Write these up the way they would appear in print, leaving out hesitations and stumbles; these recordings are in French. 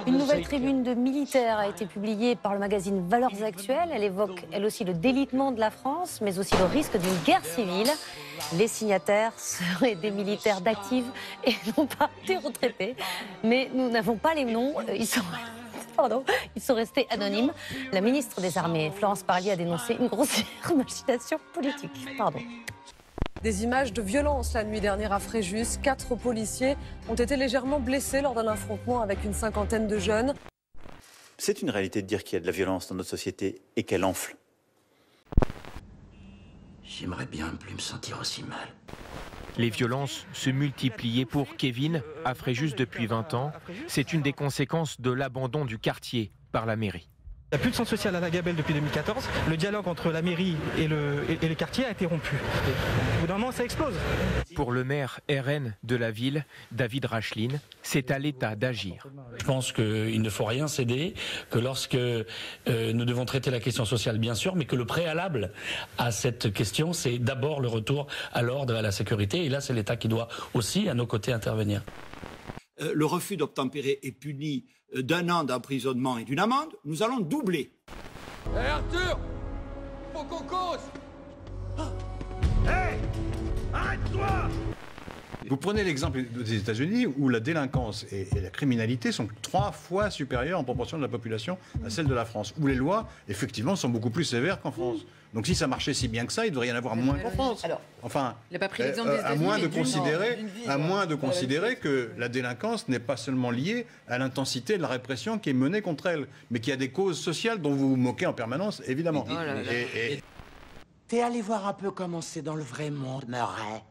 Une nouvelle tribune de militaires a été publiée par le magazine Valeurs Actuelles. Elle évoque, elle aussi, le délitement de la France, mais aussi le risque d'une guerre civile. Les signataires seraient des militaires d'active et non pas des retraités. Mais nous n'avons pas les noms. Ils sont restés anonymes. La ministre des Armées, Florence Parly, a dénoncé une grossière machination politique. Des images de violence la nuit dernière à Fréjus. 4 policiers ont été légèrement blessés lors d'un affrontement avec une cinquantaine de jeunes. C'est une réalité de dire qu'il y a de la violence dans notre société et qu'elle enfle. J'aimerais bien ne plus me sentir aussi mal. Les violences se multipliaient pour Kevin, à Fréjus depuis 20 ans. C'est une des conséquences de l'abandon du quartier par la mairie. Il n'y a plus de centre social à la Gabelle depuis 2014. Le dialogue entre la mairie et le quartier a été rompu. Au bout d'un moment, ça explose. Pour le maire RN de la ville, David Racheline, c'est à l'État d'agir. Je pense qu'il ne faut rien céder, que lorsque nous devons traiter la question sociale, bien sûr, mais que le préalable à cette question, c'est d'abord le retour à l'ordre et à la sécurité. Et là, c'est l'État qui doit aussi, à nos côtés, intervenir. Le refus d'obtempérer est puni d'1 an d'emprisonnement et d'une amende, nous allons doubler. Hé Arthur, faut qu'on cause. Hé, arrête-toi! Vous prenez l'exemple des États-Unis où la délinquance et la criminalité sont 3 fois supérieures en proportion de la population à celle de la France, où les lois, effectivement, sont beaucoup plus sévères qu'en France. Donc si ça marchait si bien que ça, il devrait y en avoir moins qu'en France. Alors, enfin, il n'a pas pris l'exemple des États-Unis, à moins de considérer que la délinquance n'est pas seulement liée à l'intensité de la répression qui est menée contre elle, mais qu'il y a des causes sociales dont vous vous moquez en permanence, évidemment. T'es allé voir un peu comment c'est dans le vrai monde, Murray.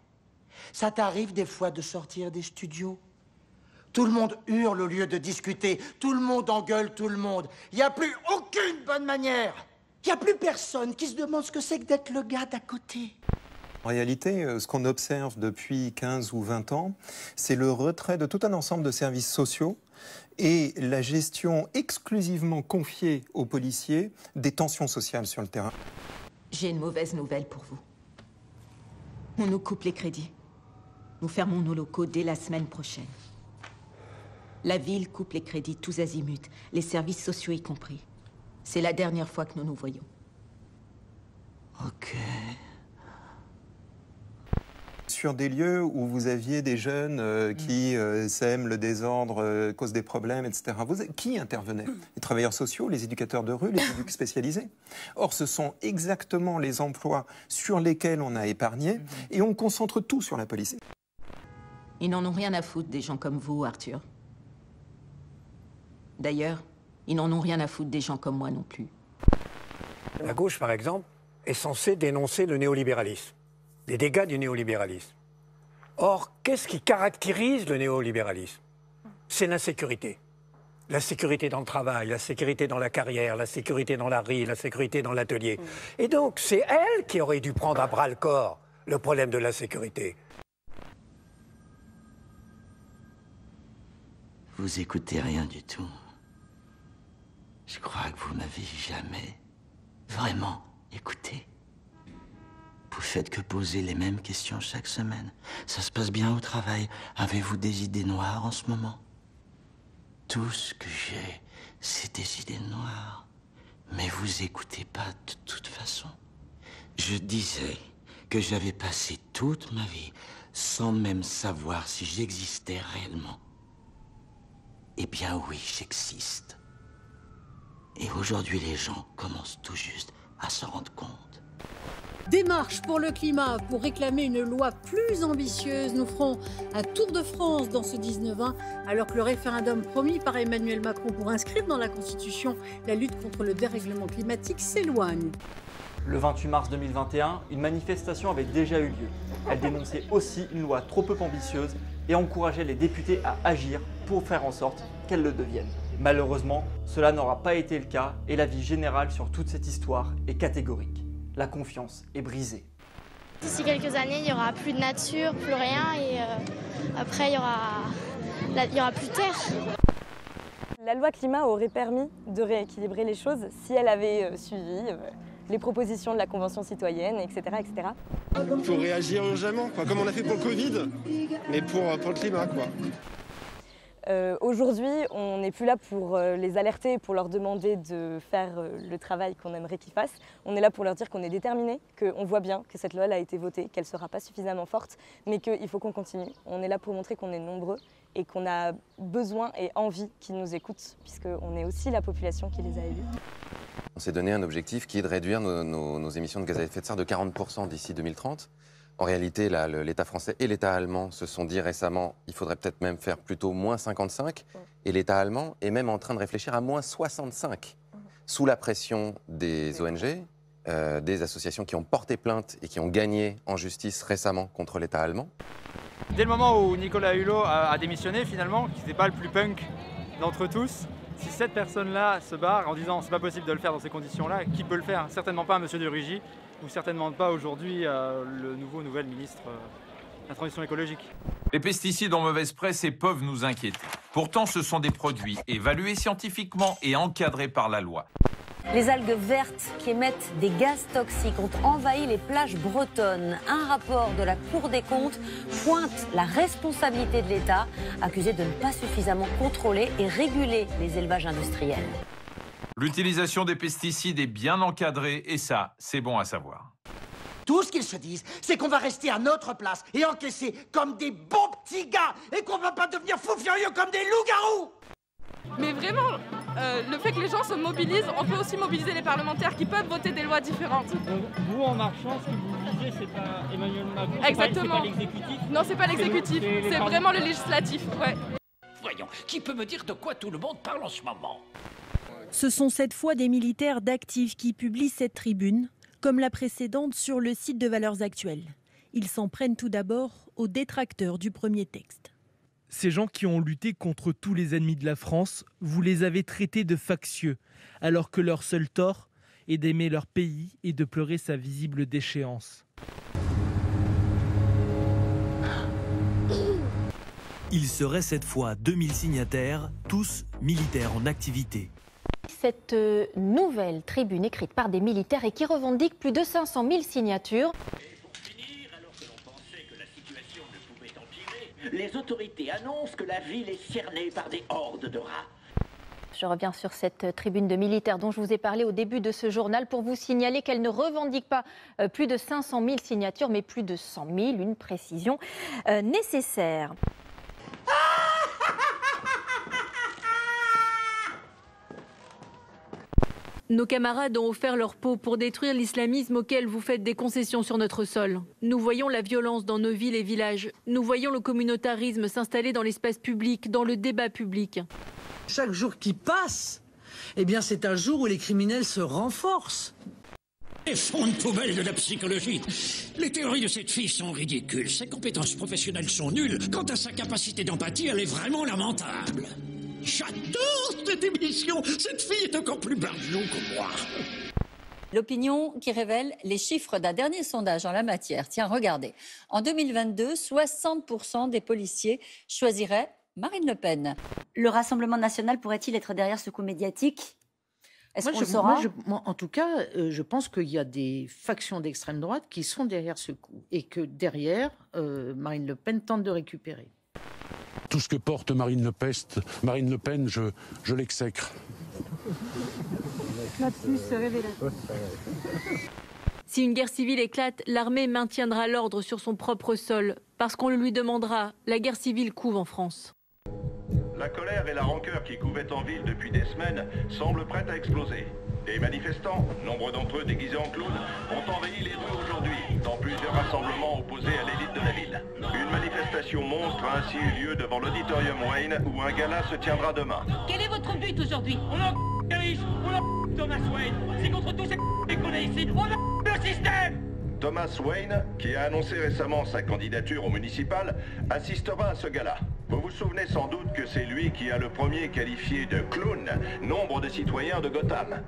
Ça t'arrive des fois de sortir des studios? Tout le monde hurle au lieu de discuter. Tout le monde engueule tout le monde. Il n'y a plus aucune bonne manière. Il n'y a plus personne qui se demande ce que c'est que d'être le gars d'à côté. En réalité, ce qu'on observe depuis 15 ou 20 ans, c'est le retrait de tout un ensemble de services sociaux et la gestion exclusivement confiée aux policiers des tensions sociales sur le terrain. J'ai une mauvaise nouvelle pour vous. On nous coupe les crédits. Nous fermons nos locaux dès la semaine prochaine. La ville coupe les crédits tous azimuts, les services sociaux y compris. C'est la dernière fois que nous nous voyons. Ok. Sur des lieux où vous aviez des jeunes qui sèment le désordre, causent des problèmes, etc. Qui intervenait? Les travailleurs sociaux, les éducateurs de rue, les éducs spécialisés. Or, ce sont exactement les emplois sur lesquels on a épargné et on concentre tout sur la police. Ils n'en ont rien à foutre des gens comme vous, Arthur. D'ailleurs, ils n'en ont rien à foutre des gens comme moi non plus. La gauche, par exemple, est censée dénoncer le néolibéralisme, les dégâts du néolibéralisme. Or, qu'est-ce qui caractérise le néolibéralisme? C'est l'insécurité. La sécurité dans le travail, la sécurité dans la carrière, la sécurité dans la rue, la sécurité dans l'atelier. Et donc, c'est elle qui aurait dû prendre à bras-le-corps le problème de la sécurité. Vous écoutez rien du tout. Je crois que vous m'avez jamais vraiment écouté. Vous faites que poser les mêmes questions chaque semaine. Ça se passe bien au travail. Avez-vous des idées noires en ce moment? Tout ce que j'ai, c'est des idées noires. Mais vous écoutez pas de toute façon. Je disais que j'avais passé toute ma vie sans même savoir si j'existais réellement. Eh bien oui, j'existe. Et aujourd'hui, les gens commencent tout juste à s'en rendre compte. Démarche pour le climat, pour réclamer une loi plus ambitieuse. Nous ferons un tour de France dans ce 19-20, alors que le référendum promis par Emmanuel Macron pour inscrire dans la Constitution la lutte contre le dérèglement climatique s'éloigne. Le 28 mars 2021, une manifestation avait déjà eu lieu. Elle dénonçait aussi une loi trop peu ambitieuse et encourageait les députés à agir pour faire en sorte qu'elle le devienne. Malheureusement, cela n'aura pas été le cas et l'avis général sur toute cette histoire est catégorique. La confiance est brisée. D'ici quelques années, il n'y aura plus de nature, plus rien et après il y aura plus de terre. La loi climat aurait permis de rééquilibrer les choses si elle avait suivi les propositions de la Convention citoyenne, etc. etc. Il faut réagir urgemment, quoi, comme on a fait pour le Covid, mais pour le climat, quoi. Aujourd'hui, on n'est plus là pour les alerter, pour leur demander de faire le travail qu'on aimerait qu'ils fassent. On est là pour leur dire qu'on est déterminés, qu'on voit bien que cette loi a été votée, qu'elle ne sera pas suffisamment forte, mais qu'il faut qu'on continue. On est là pour montrer qu'on est nombreux et qu'on a besoin et envie qu'ils nous écoutent, puisqu'on est aussi la population qui les a élus. On s'est donné un objectif qui est de réduire nos émissions de gaz à effet de serre de 40% d'ici 2030. En réalité, l'État français et l'État allemand se sont dit récemment il faudrait peut-être même faire plutôt moins 55. Et l'État allemand est même en train de réfléchir à moins 65. Sous la pression des ONG, des associations qui ont porté plainte et qui ont gagné en justice récemment contre l'État allemand. Dès le moment où Nicolas Hulot a démissionné, finalement, qui n'était pas le plus punk d'entre tous, si cette personne-là se barre en disant c'est pas possible de le faire dans ces conditions-là, qui peut le faire? Certainement pas M. de Rugy, ou certainement pas aujourd'hui le nouvel ministre de la transition écologique. Les pesticides ont mauvaise presse et peuvent nous inquiéter. Pourtant, ce sont des produits évalués scientifiquement et encadrés par la loi. Les algues vertes qui émettent des gaz toxiques ont envahi les plages bretonnes. Un rapport de la Cour des comptes pointe la responsabilité de l'État, accusé de ne pas suffisamment contrôler et réguler les élevages industriels. L'utilisation des pesticides est bien encadrée et ça, c'est bon à savoir. Tout ce qu'ils se disent, c'est qu'on va rester à notre place et encaisser comme des bons petits gars et qu'on va pas devenir fous furieux comme des loups-garous. Mais vraiment, le fait que les gens se mobilisent, on peut aussi mobiliser les parlementaires qui peuvent voter des lois différentes. Donc vous, en marchant, ce que vous visez, c'est pas Emmanuel Macron, exactement. C'est pas l'exécutif? Non, c'est pas l'exécutif, c'est vraiment le législatif, ouais. Voyons, qui peut me dire de quoi tout le monde parle en ce moment? Ce sont cette fois des militaires d'actifs qui publient cette tribune, comme la précédente sur le site de Valeurs Actuelles. Ils s'en prennent tout d'abord aux détracteurs du premier texte. Ces gens qui ont lutté contre tous les ennemis de la France, vous les avez traités de factieux, alors que leur seul tort est d'aimer leur pays et de pleurer sa visible déchéance. Il serait cette fois 2000 signataires, tous militaires en activité. Cette nouvelle tribune écrite par des militaires et qui revendique plus de 500 000 signatures. Les autorités annoncent que la ville est cernée par des hordes de rats. Je reviens sur cette tribune de militaires dont je vous ai parlé au début de ce journal pour vous signaler qu'elle ne revendique pas plus de 500 000 signatures, mais plus de 100 000, une précision nécessaire. Nos camarades ont offert leur peau pour détruire l'islamisme auquel vous faites des concessions sur notre sol. Nous voyons la violence dans nos villes et villages. Nous voyons le communautarisme s'installer dans l'espace public, dans le débat public. Chaque jour qui passe, eh bien c'est un jour où les criminels se renforcent. Les fonds de poubelle de la psychologie. Les théories de cette fille sont ridicules. Ses compétences professionnelles sont nulles. Quant à sa capacité d'empathie, elle est vraiment lamentable. J'adore cette émission. Cette fille est encore plus barjot que moi. L'opinion qui révèle les chiffres d'un dernier sondage en la matière. Tiens, regardez. En 2022, 60% des policiers choisiraient Marine Le Pen. Le Rassemblement national pourrait-il être derrière ce coup médiatique? Est-ce qu'on le saura? Moi, en tout cas, je pense qu'il y a des factions d'extrême droite qui sont derrière ce coup et que derrière, Marine Le Pen tente de récupérer. Tout ce que porte Marine Le Pen, je l'exècre. Là-dessus, c'est révélateur. Si une guerre civile éclate, l'armée maintiendra l'ordre sur son propre sol, parce qu'on le lui demandera. La guerre civile couve en France. La colère et la rancœur qui couvaient en ville depuis des semaines semblent prêtes à exploser. Des manifestants, nombre d'entre eux déguisés en clowns, ont envahi les rues aujourd'hui, dans plusieurs rassemblements opposés à l'élite de la ville. Une manifestation monstre a ainsi eu lieu devant l'auditorium Wayne, où un gala se tiendra demain. Quel est votre but aujourd'hui? On a riche, on a Thomas Wayne. C'est contre tous ces qu'on est ici. On a le système. Thomas Wayne, qui a annoncé récemment sa candidature au municipal, assistera à ce gala. Vous vous souvenez sans doute que c'est lui qui a le premier qualifié de clown nombre de citoyens de Gotham.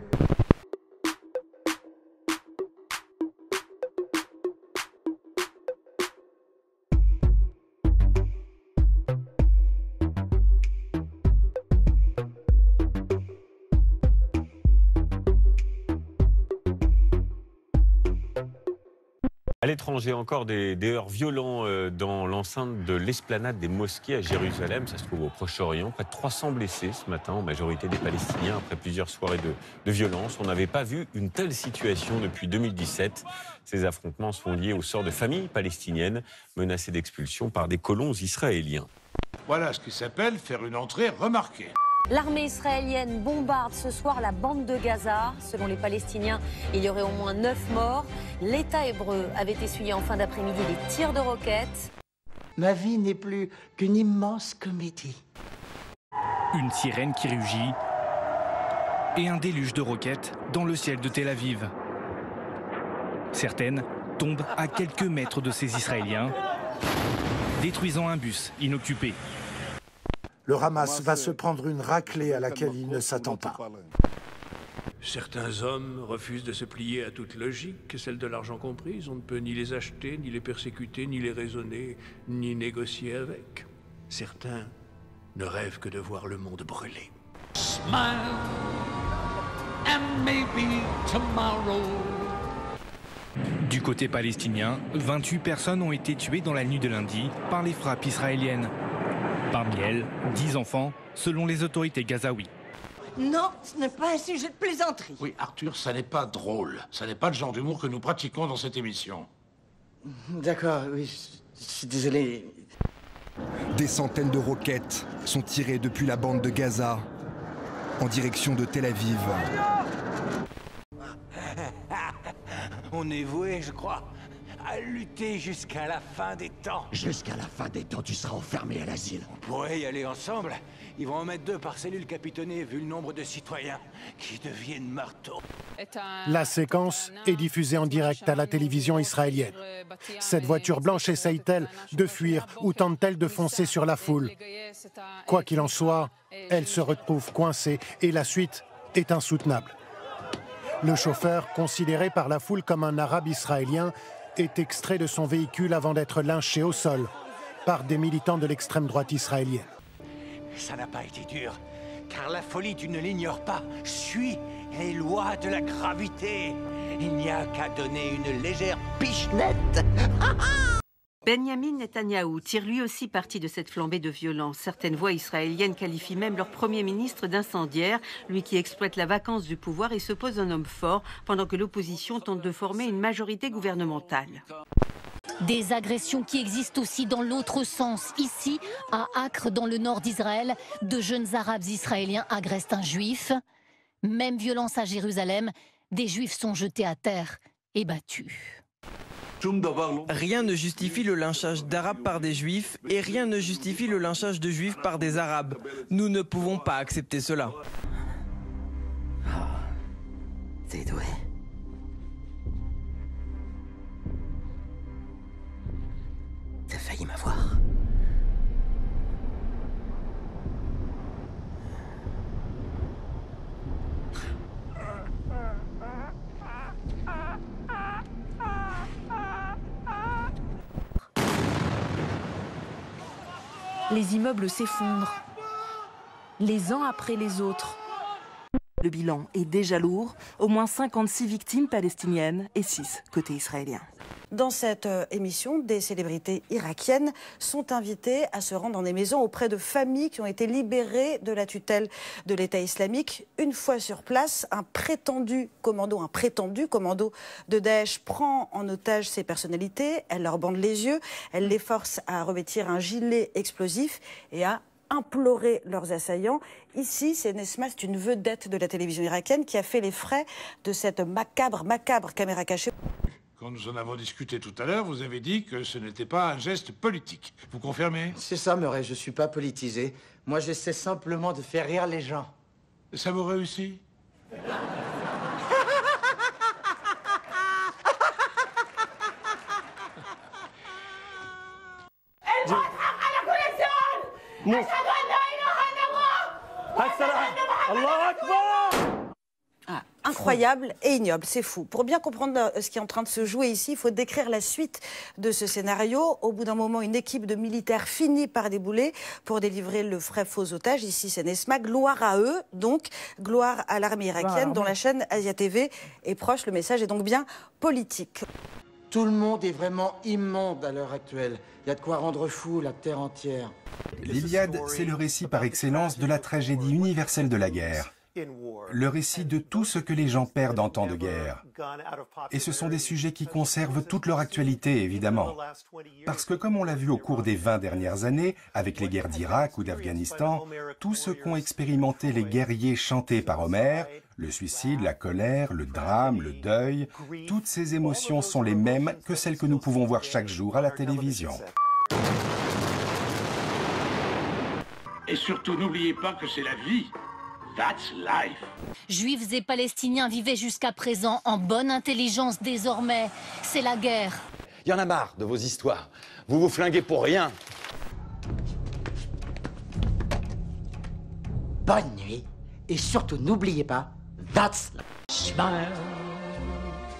À l'étranger, encore des heurts violents dans l'enceinte de l'esplanade des mosquées à Jérusalem. Ça se trouve au Proche-Orient. Près de 300 blessés ce matin, en majorité des Palestiniens, après plusieurs soirées de violence. On n'avait pas vu une telle situation depuis 2017. Ces affrontements sont liés au sort de familles palestiniennes menacées d'expulsion par des colons israéliens. Voilà ce qui s'appelle faire une entrée remarquée. L'armée israélienne bombarde ce soir la bande de Gaza. Selon les Palestiniens, il y aurait au moins 9 morts. L'État hébreu avait essuyé en fin d'après-midi des tirs de roquettes. Ma vie n'est plus qu'une immense comédie. Une sirène qui rugit et un déluge de roquettes dans le ciel de Tel Aviv. Certaines tombent à quelques mètres de ces Israéliens, détruisant un bus inoccupé. Le Hamas va se prendre une raclée à laquelle il ne s'attend pas. Certains hommes refusent de se plier à toute logique, celle de l'argent comprise. On ne peut ni les acheter, ni les persécuter, ni les raisonner, ni négocier avec. Certains ne rêvent que de voir le monde brûler. Smile, and maybe tomorrow. Du côté palestinien, 28 personnes ont été tuées dans la nuit de lundi par les frappes israéliennes. Parmi elles, 10 enfants, selon les autorités gazaouis. Non, ce n'est pas un sujet de plaisanterie. Oui, Arthur, ça n'est pas drôle. Ça n'est pas le genre d'humour que nous pratiquons dans cette émission. D'accord, oui, je suis désolé. Des centaines de roquettes sont tirées depuis la bande de Gaza en direction de Tel Aviv. On est voué, je crois, à lutter jusqu'à la fin des temps. Jusqu'à la fin des temps, tu seras enfermé à l'asile. On pourrait y aller ensemble. Ils vont en mettre 2 par cellule capitonnée, vu le nombre de citoyens qui deviennent marteaux. La séquence est diffusée en direct à la télévision israélienne. Cette voiture blanche essaye-t-elle de fuir ou tente-t-elle de foncer sur la foule? Quoi qu'il en soit, elle se retrouve coincée et la suite est insoutenable. Le chauffeur, considéré par la foule comme un arabe israélien, est extrait de son véhicule avant d'être lynché au sol par des militants de l'extrême droite israélienne. Ça n'a pas été dur, car la folie, tu ne l'ignores pas, suit les lois de la gravité. Il n'y a qu'à donner une légère pichenette. Benyamin Netanyahou tire lui aussi parti de cette flambée de violence. Certaines voix israéliennes qualifient même leur Premier ministre d'incendiaire, lui qui exploite la vacance du pouvoir et se pose un homme fort, pendant que l'opposition tente de former une majorité gouvernementale. Des agressions qui existent aussi dans l'autre sens. Ici, à Acre, dans le nord d'Israël, 2 jeunes Arabes israéliens agressent un Juif. Même violence à Jérusalem, des Juifs sont jetés à terre et battus. Rien ne justifie le lynchage d'Arabes par des Juifs et rien ne justifie le lynchage de Juifs par des Arabes. Nous ne pouvons pas accepter cela. C'est doué. T'as failli m'avoir. Les immeubles s'effondrent, les uns après les autres. Le bilan est déjà lourd, au moins 56 victimes palestiniennes et 6 côté israélien. Dans cette émission, des célébrités irakiennes sont invitées à se rendre dans des maisons auprès de familles qui ont été libérées de la tutelle de l'État islamique. Une fois sur place, un prétendu commando de Daesh prend en otage ces personnalités. Elle leur bande les yeux, elle les force à revêtir un gilet explosif et à implorer leurs assaillants. Ici, c'est Nesma, c'est une vedette de la télévision irakienne qui a fait les frais de cette macabre caméra cachée. Quand nous en avons discuté tout à l'heure, vous avez dit que ce n'était pas un geste politique. Vous confirmez? C'est ça, Murray, je suis pas politisé. Moi, j'essaie simplement de faire rire les gens. Ça vous réussit? Incroyable et ignoble, c'est fou. Pour bien comprendre ce qui est en train de se jouer ici, il faut décrire la suite de ce scénario. Au bout d'un moment, une équipe de militaires finit par débouler pour délivrer le vrai faux otage. Ici, c'est Nesma. Gloire à eux, donc. Gloire à l'armée irakienne, dont la chaîne Asia TV est proche. Le message est donc bien politique. Tout le monde est vraiment immonde à l'heure actuelle. Il y a de quoi rendre fou la terre entière. L'Iliade, c'est le récit par excellence de la tragédie universelle de la guerre. Le récit de tout ce que les gens perdent en temps de guerre. Et ce sont des sujets qui conservent toute leur actualité, évidemment. Parce que comme on l'a vu au cours des 20 dernières années, avec les guerres d'Irak ou d'Afghanistan, tout ce qu'ont expérimenté les guerriers chantés par Homère, le suicide, la colère, le drame, le deuil, toutes ces émotions sont les mêmes que celles que nous pouvons voir chaque jour à la télévision. Et surtout, n'oubliez pas que c'est la vie. That's life. Juifs et Palestiniens vivaient jusqu'à présent en bonne intelligence. Désormais, c'est la guerre. Il y en a marre de vos histoires. Vous vous flinguez pour rien. Bonne nuit. Et surtout, n'oubliez pas, that's life. Smile,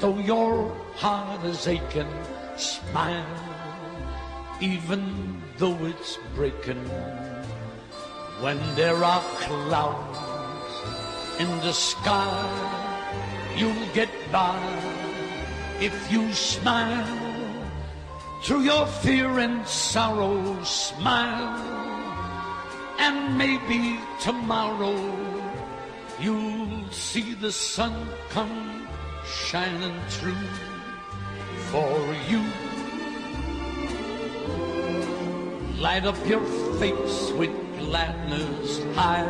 though your heart is aching. Smile, even though it's breaking. When there are clouds in the sky, you'll get by if you smile. Through your fear and sorrow, smile, and maybe tomorrow you'll see the sun come shining through for you. Light up your face with gladness, hide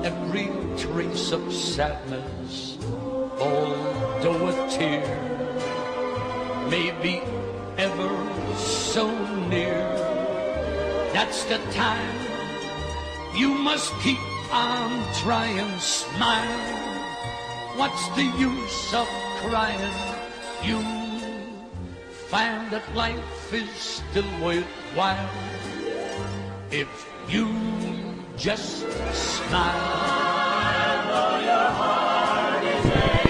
every trace of sadness, although a tear may be ever so near. That's the time you must keep on trying. Smile, what's the use of crying? You find that life is still worthwhile if you just smile. Though your heart is aching.